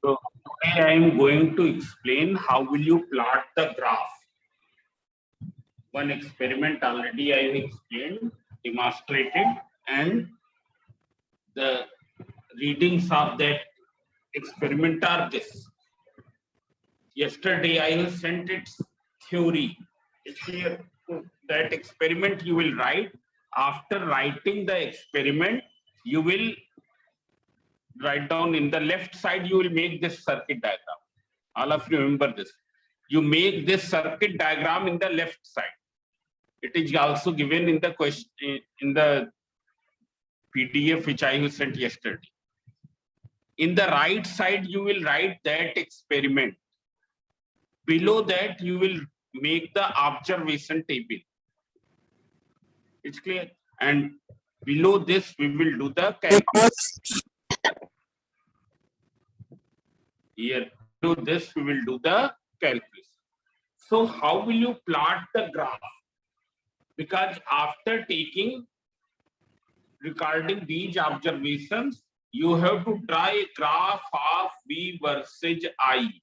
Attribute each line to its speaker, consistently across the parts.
Speaker 1: So today I am going to explain how will you plot the graph. One experiment already I have explained, demonstrated, and the readings of that experiment are this. Yesterday I have sent its theory. It's clear. So that experiment you will write. After writing the experiment, you will write down in the left side, you will make this circuit diagram. All of you remember this. You make this circuit diagram in the left side. It is also given in the question in the PDF which I have sent yesterday. In the right side, you will write that experiment. Below that, you will make the observation table. It's clear. And below this, we will do the calculus. Here, to this, we will do the calculus. So, how will you plot the graph? Because after taking, regarding these observations, you have to draw a graph of V versus I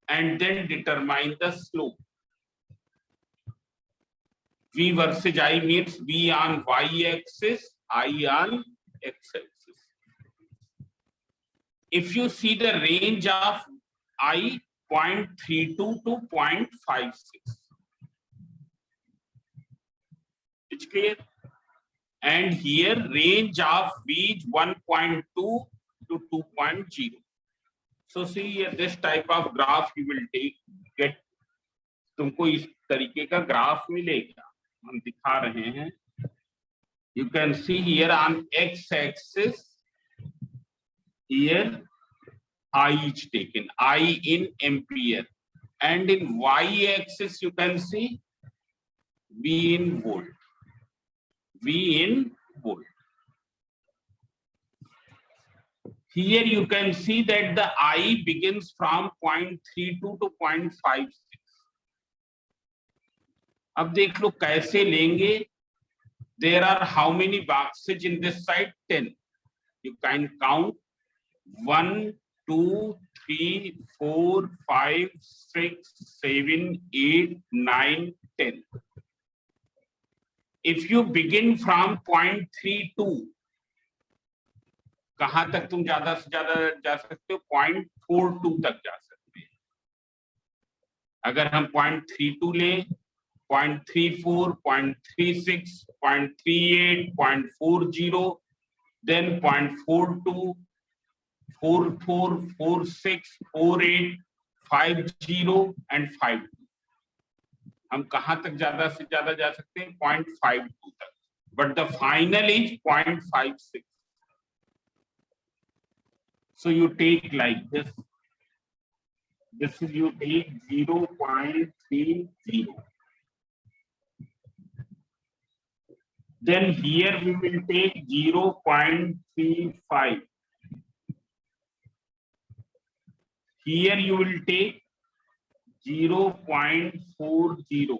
Speaker 1: and then determine the slope. V versus I means V on y-axis, I on x-axis. If you see the range of I, 0.32 to 0.56. It's clear? And here range of V is 1.2 to 2.0. So see here this type of graph you will get. तुमको इस तरीके का graph मिलेगा. हम दिखा रहे हैं. You can see here on x-axis. Here I is taken, I in ampere, and in y-axis you can see V in volt. V in volt. Here you can see that the I begins from 0.32 to 0.56. अब देख लो कैसे लेंगे. There are how many boxes in this side? 10. You can count 1, 2, 3, 4, 5, 6, 7, 8, 9, 10. If you begin from 0.32, कहां तक तुम ज्यादा से ज्यादा जा सकते हो? 0.42 तक जा सकते हैं. अगर हम 0.32 लें, 0.34, 0.36, 0.38, 0.40, then 0.42, 44, 46, 48, 50 and 52. हम कहां तक ज्यादा से ज्यादा जा सकते हैं? 0.52 तक. But the final is 0.56. So you take like this. This is you take 0.30. Then here we will take 0.35. Here you will take 0.40,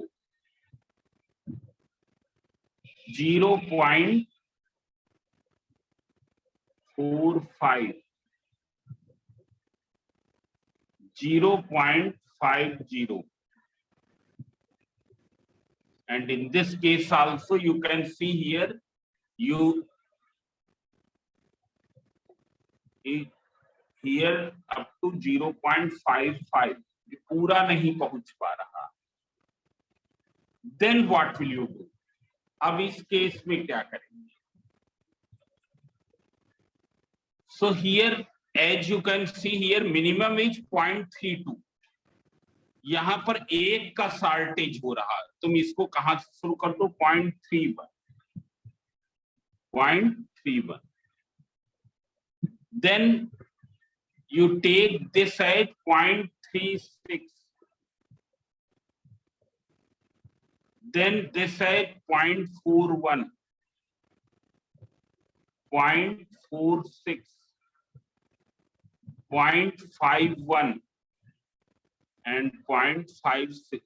Speaker 1: 0.45, 0.50. And in this case also you can see here, you here up to 0.55. पूरा नहीं पहुंच पा रहा. Then what will you do? अब इस case में क्या करेंगे? So here, as you can see here, minimum is 0.32. यहां पर एक का शार्टेज हो रहा है. तुम इसको कहां से शुरू कर दो? 0.31. 0.31. Then you take this as 0.36. Then this as 0.41, 0.46, 0.51 and 0.56.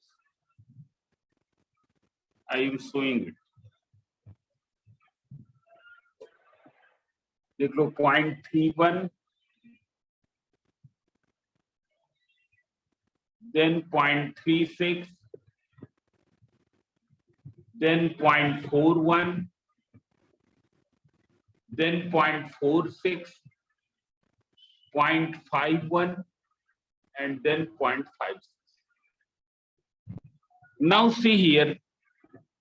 Speaker 1: I am showing it. देख लो 0.31, then 0.36, then 0.41, then 0.46, 0.51, and then 0.56. Now see here,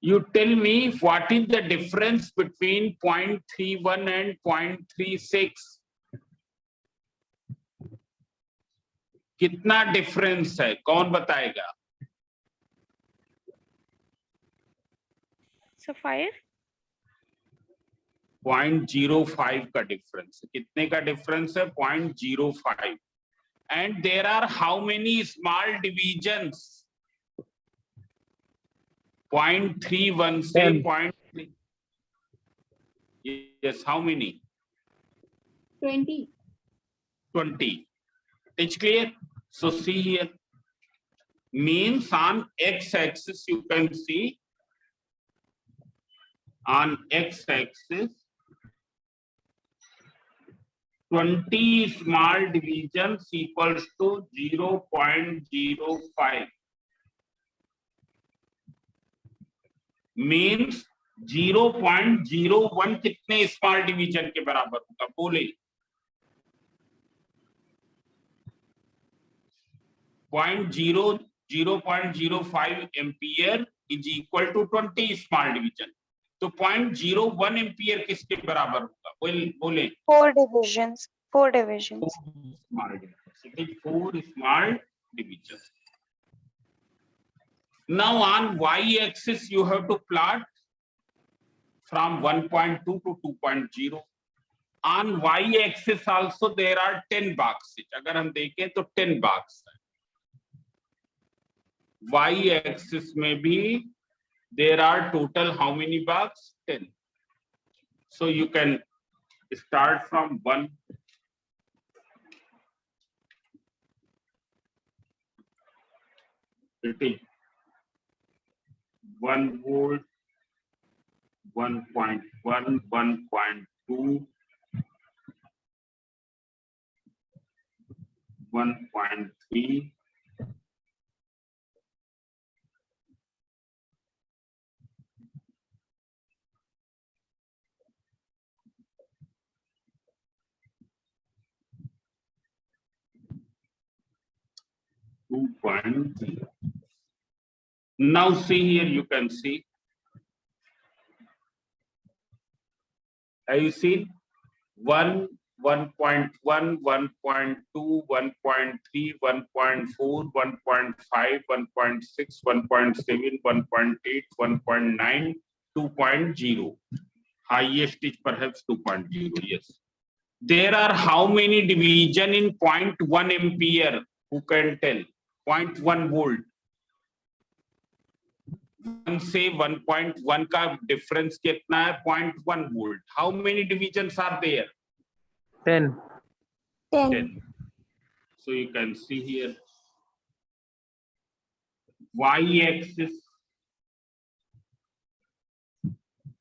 Speaker 1: you tell me what is the difference between 0.31 and 0.36. कितना डिफरेंस है, कौन बताएगा?
Speaker 2: So 5.
Speaker 1: 0.05 का difference. कितने का difference है? 0.05. And there are how many small divisions? 0.31 से 0.3. Yes, how many?
Speaker 3: 20.
Speaker 1: 20. It's clear? So see here. Means on x-axis you can see, on x-axis 20 small divisions equals to 0.05. Means 0.01 कितने small division के बराबर होगा? बोले. 0.05 ampere is equal to 20 small division. तो 0.01 ampere किसके बराबर होगा? बोले.
Speaker 2: 4 divisions. 4 divisions.
Speaker 1: 4 small divisions. Now on y-axis you have to plot from 1.2 to 2.0. On y-axis also there are 10 boxes. अगर हम देखें तो 10 boxes है. Y-axis में भी there are total how many boxes? 10. So you can start from 1. It is 1 volt, 1.1, 1.2, 1.3, 2.0. Now see here, you can see. Have you seen 1, 1.1, 1.2, 1.3, 1.4, 1.5, 1.6, 1.7, 1.8, 1.9, 2.0. Highest is perhaps 2.0. Yes. There are how many division in 0.1 ampere? Who can tell? 0.1 volt. 1 से 1.1 का difference कितना है? 0.1 volt. How many divisions are there?
Speaker 4: 10.
Speaker 1: 10. So you can see here y-axis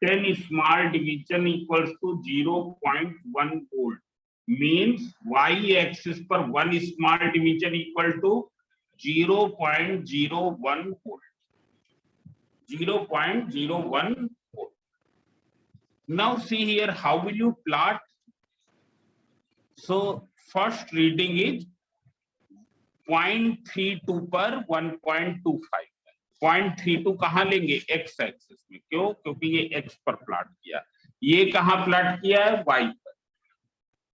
Speaker 1: 10 small division equals to 0.1 volt. Means y-axis पर 1 small division equal to 0.01 volt. 0.01 volt. Now see here, how will you plot? So first reading is 0.32 पर 1.25. 0.32 कहाँ लेंगे? x axis में. क्यों? क्योंकि ये x पर plot किया. ये कहाँ प्लॉट किया है? y पर.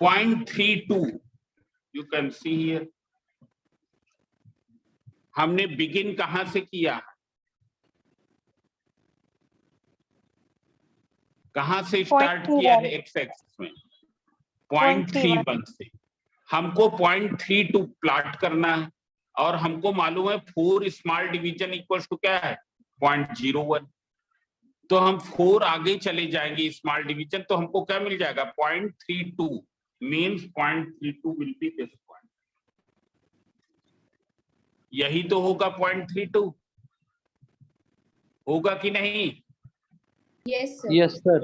Speaker 1: 0.32 you can see here. हमने बिगिन कहाँ से किया? कहां से स्टार्ट किया है? एक्स एक्सिस में 0.31 से. हमको 0.32 प्लॉट करना है और हमको मालूम है 4 स्मॉल डिवीजन इक्वल्स टू क्या है? 0.01. तो हम 4 आगे चले जाएंगे स्मॉल डिवीजन, तो हमको क्या मिल जाएगा? 0.32. Means 0.32 will be this point. यही तो होगा 0.32. होगा कि नहीं?
Speaker 3: Yes, sir.
Speaker 4: Yes, sir.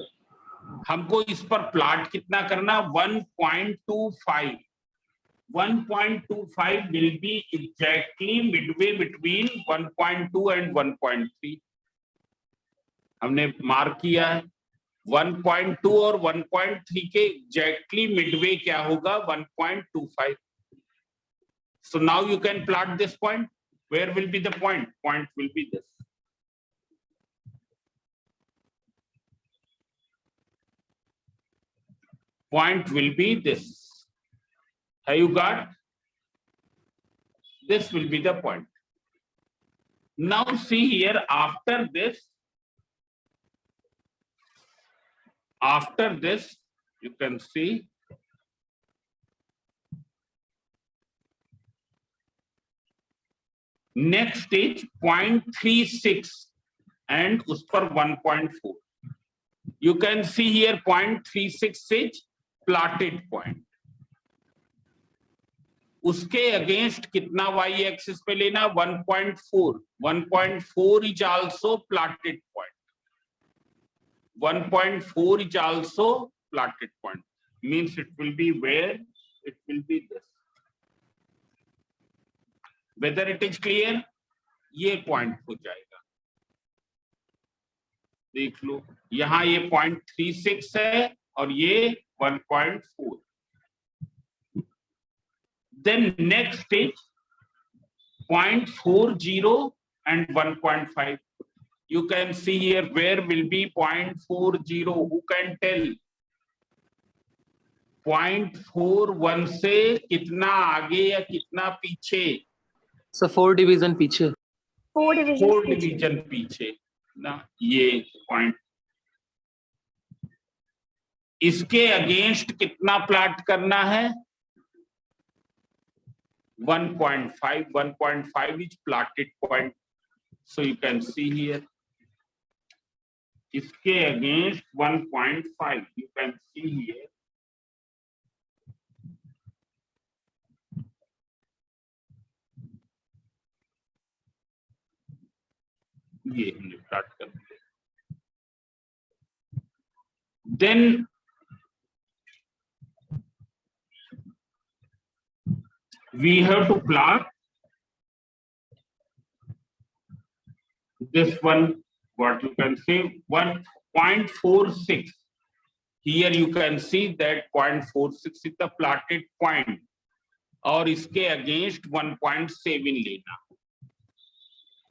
Speaker 1: हमको इस पर प्लॉट कितना करना? 1.25. 1.25 will be exactly midway between 1.2 and 1.3. हमने मार्क किया है 1.2 और 1.3 के एग्जैक्टली मिडवे क्या होगा 1.25. So now you can plot this point. Where will be the point? Point will be this. Point will be this. Have you got? This will be the point. Now see here, after this, you can see next stage 0.36 and उस पर 1.4. You can see here 0.36 is plotted point. उसके against कितना y axis पे लेना 1.4. 1.4 is also plotted point. 1.4 is also plotted point. Means it will be where? It will be this. Whether it is clear? ये point हो जाएगा. देख लो यहां ये 0.36 है और ये 1.4. Then next stage 0.40 and 1.5. You can see here where will be 0.40. Who can tell? 0.41 से कितना आगे या कितना पीछे?
Speaker 4: So 4 division पीछे.
Speaker 2: 4 divisions.
Speaker 1: 4 डिवीजन पीछे ना. ये पॉइंट इसके अगेंस्ट कितना प्लॉट करना है 1.5. 1.5 is plotted point. So you can see here इसके against 1.5. You can see here ये हमने प्लॉट कर दिया. Then we have to plot this one. What you can say 1.46. Here you can see that 0.46 is the plotted point और इसके against 1.7 लेना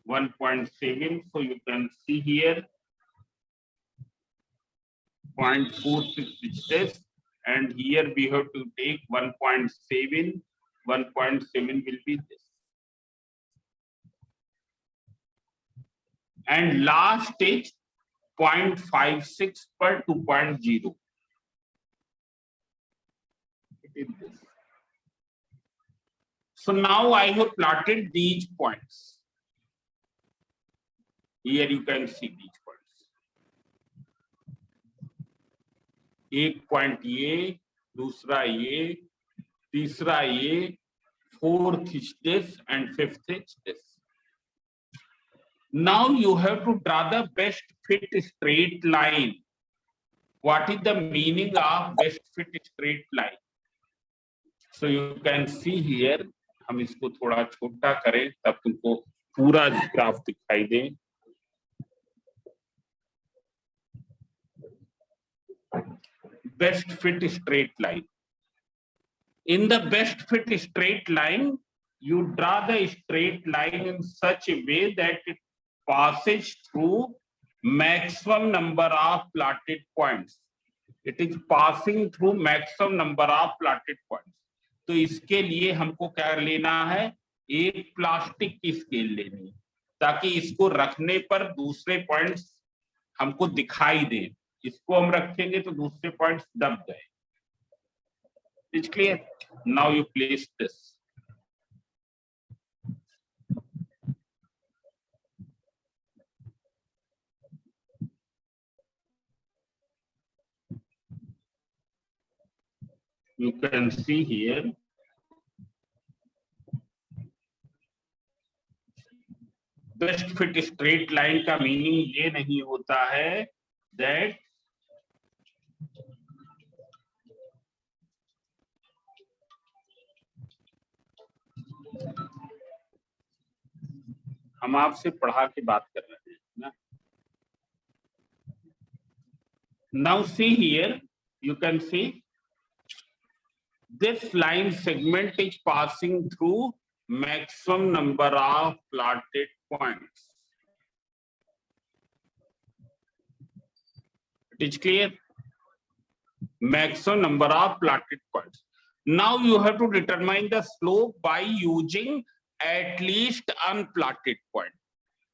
Speaker 1: 1.7. So you can see here 0.46 is this and here we have to take 1.7. 1.7 will be this. And last stage 0.56 per 2.0. It is this. So now I have plotted these points. Here you can see these points. एक point ये, दूसरा ये, तीसरा ये, fourth is this and fifth is this. Now you have to draw the best fit straight line. What is the meaning of best fit straight line? So you can see here, हम इसको थोड़ा छोटा करें तब तुमको पूरा graph दिखाई दे. Best fit straight line. In the best fit straight line, you draw the straight line in such a way that it passes through maximum number of plotted points. It is passing through maximum number of plotted points. तो इसके लिए हमको क्या लेना है एक plastic की scale लेनी है ताकि इसको रखने पर दूसरे पॉइंट्स हमको दिखाई दें. इसको हम रखेंगे तो दूसरे पॉइंट्स दब गए. It's clear? Now you place this. You can see here. Best fit straight line का मीनिंग ये नहीं होता है that हम आपसे पढ़ा के बात कर रहे हैं ना. Now see here, you can see this line segment is passing through maximum number of plotted points. It is clear? Maximum number of plotted points. Now you have to determine the slope by using at least unplotted point.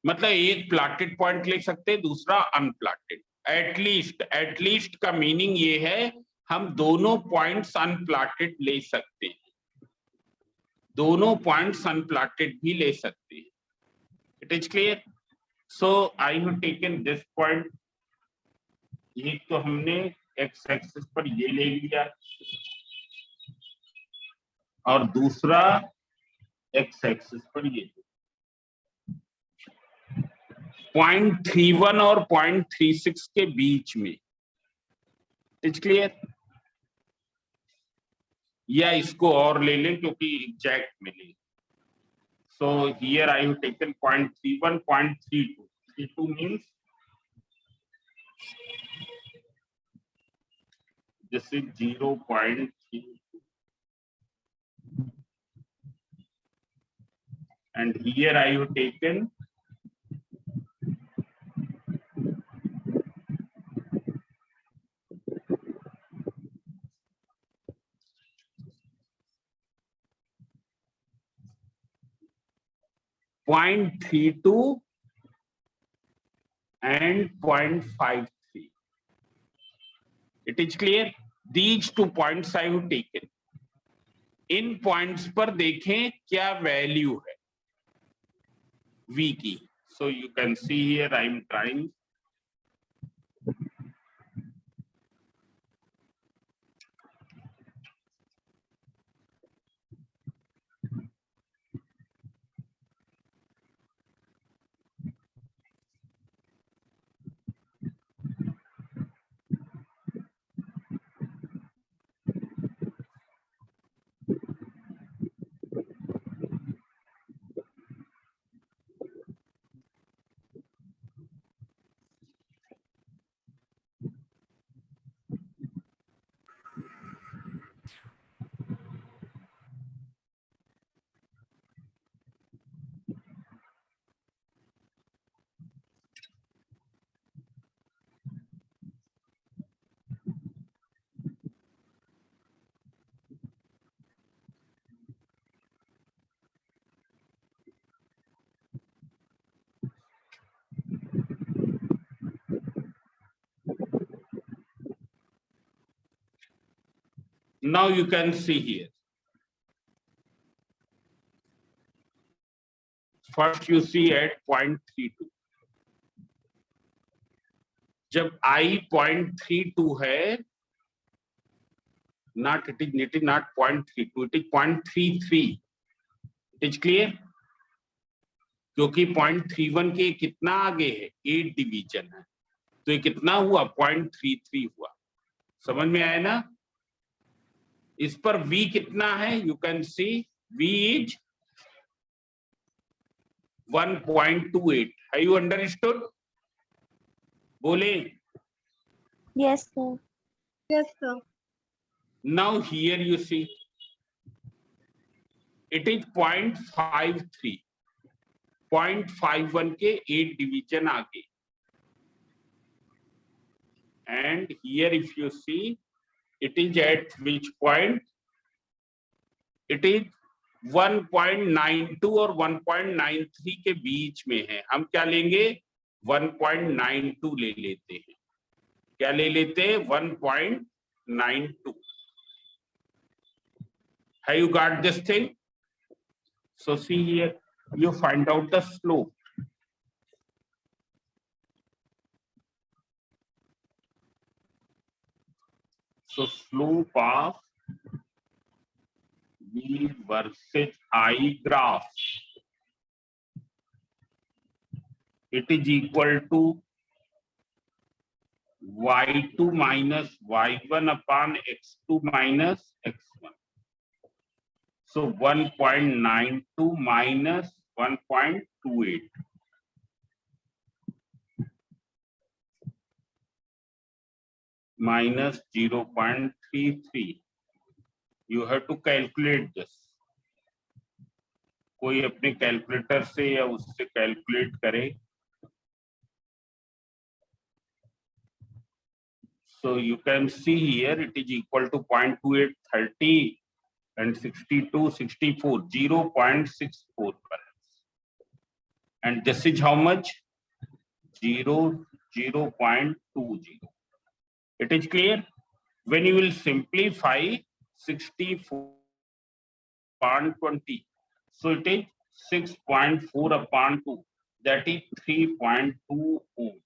Speaker 1: मतलब एक plotted point ले सकते हैं, दूसरा अनप्लॉटेड. At least का meaning ये है हम दोनों पॉइंट्स अनप्लॉटेड ले सकते हैं, दोनों पॉइंट्स अनप्लॉटेड भी ले सकते हैं. It is clear? So I have taken this point. ये तो हमने एक्स एक्सिस पर ये ले लिया और दूसरा एक्स एक्सिस पर ये. 0.31 और 0.36 के बीच में. It's clear? या इसको और ले लें क्योंकि एग्जैक्ट मिले. So here I have taken 0.31, 0.32. 32 means this is 0.32 and here I have taken 0.32 and 0.53. It is clear? These 2 points I have taken. In points पर देखें क्या वैल्यू है v की. So you can see here I am trying. Now you can see here. First you see at 0.32. जब I 0.32 है, it is not 0.32, it is 0.33. It is clear? क्योंकि 0.31 के कितना आगे है, 8 डिवीजन है, तो ये कितना हुआ, 0.33 हुआ. समझ में आया ना? इस पर v कितना है, you can see v is 1.28. है यू अंडरस्टूड? बोले.
Speaker 2: Yes, sir.
Speaker 3: Yes, sir.
Speaker 1: Now here you see it is 0.53. 0.51 के 8 डिवीजन आगे. And here if you see it is at which point? It is 1.92 और 1.93 के बीच में है. हम क्या लेंगे, 1.92 ले लेते हैं. क्या ले लेते हैं, 1.92. Have you got this thing? So see here, you find out the slope. So slope of V versus I graph, it is equal to y2 minus y1 upon x2 minus x1. So 1.92 minus 1.28. Minus 0.33. You have to calculate this. कोई अपने calculator से या उससे calculate करे. So you can see here it is equal to 0.28, 30 and 62, 64, 0.64 perhaps. And this is how much? 0.20. It is clear? When you will simplify 64/20, so it is 6.4/2, that is 3.2 ohm.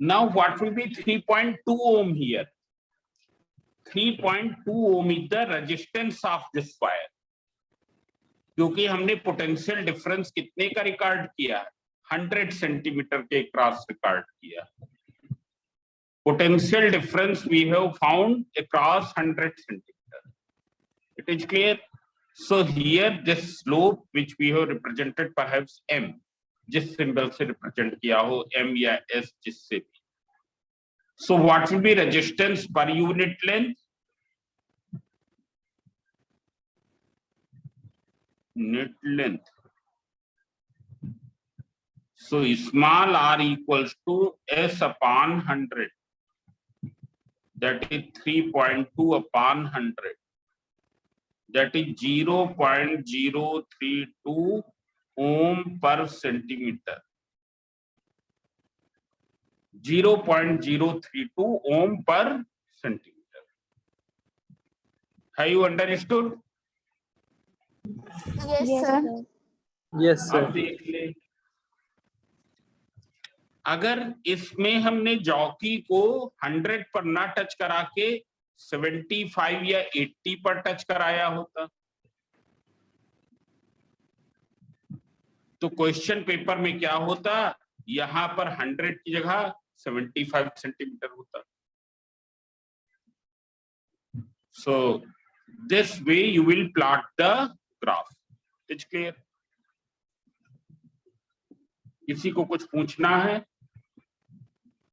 Speaker 1: Now what will be 3.2 ohm here? 3.2 ohm is the resistance of this wire. क्योंकि हमने potential difference कितने का record किया? 100 centimetre के cross record किया. Potential difference we have found across 100 centimeter. It is clear? So here this slope which we have represented perhaps M, जिस symbol से represent किया हो M या S जिससे भी. So what will be resistance per unit length? Unit length. So small r equals to S/100. That is 3.2/100. That is 0.032 ohm per centimeter. 0.032 ohm per centimeter. Have you understood?
Speaker 2: Yes, sir.
Speaker 4: Yes,
Speaker 1: अब
Speaker 4: sir.
Speaker 1: देख ले, अगर इसमें हमने jockey को 100 पर ना touch करा के 75 या 80 पर टच कराया होता तो क्वेश्चन पेपर में क्या होता? यहां पर 100 की जगह 75 सेंटीमीटर होता. So this way you will plot the graph. It's clear? किसी को कुछ पूछना है?